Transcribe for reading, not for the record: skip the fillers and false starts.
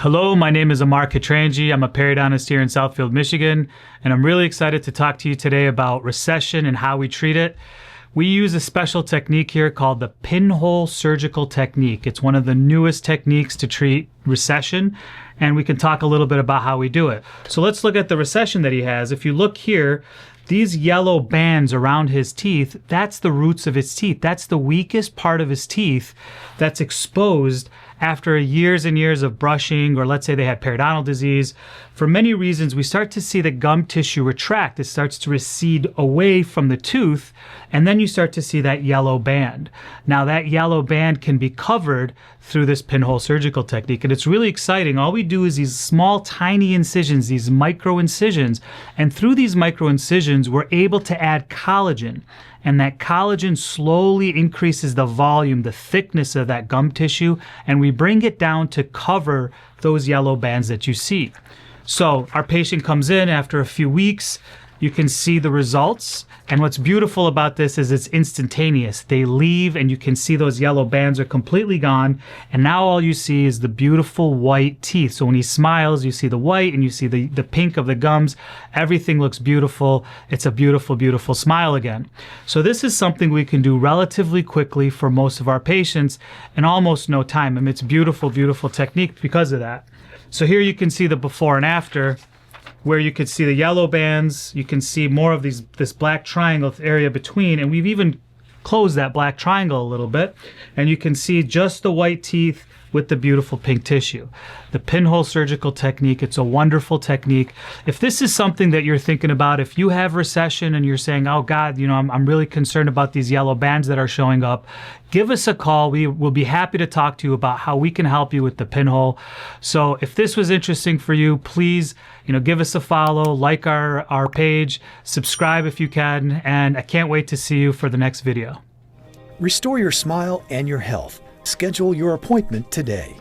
Hello, my name is Amar Katranji. I'm a periodontist here in Southfield, Michigan, and I'm really excited to talk to you today about recession and how we treat it. We use a special technique here called the Pinhole Surgical Technique. It's one of the newest techniques to treat recession, and we can talk a little bit about how we do it. So let's look at the recession that he has. If you look here, these yellow bands around his teeth, that's the roots of his teeth. That's the weakest part of his teeth that's exposed after years and years of brushing, or let's say they had periodontal disease. For many reasons, we start to see the gum tissue retract. It starts to recede away from the tooth, and then you start to see that yellow band. Now that yellow band can be covered through this pinhole surgical technique, and it's really exciting. All we do is these small, tiny incisions, these micro-incisions, and through these micro-incisions, we're able to add collagen. And that collagen slowly increases the volume, the thickness of that gum tissue, and we bring it down to cover those yellow bands that you see. So our patient comes in after a few weeks. You can see the results. And what's beautiful about this is it's instantaneous. They leave and you can see those yellow bands are completely gone. And now all you see is the beautiful white teeth. So when he smiles, you see the white and you see the pink of the gums. Everything looks beautiful. It's a beautiful, beautiful smile again. So this is something we can do relatively quickly for most of our patients in almost no time. I mean, it's beautiful, beautiful technique because of that. So here you can see the before and after, where you could see the yellow bands. You can see more of this black triangle area between, and we've even closed that black triangle a little bit, and you can see just the white teeth with the beautiful pink tissue. The pinhole surgical technique, it's a wonderful technique. If this is something that you're thinking about, if you have recession and you're saying, oh God, you know, I'm really concerned about these yellow bands that are showing up, give us a call. We will be happy to talk to you about how we can help you with the pinhole. So if this was interesting for you, please, you know, give us a follow, like our page, subscribe if you can, and I can't wait to see you for the next video. Restore your smile and your health. Schedule your appointment today.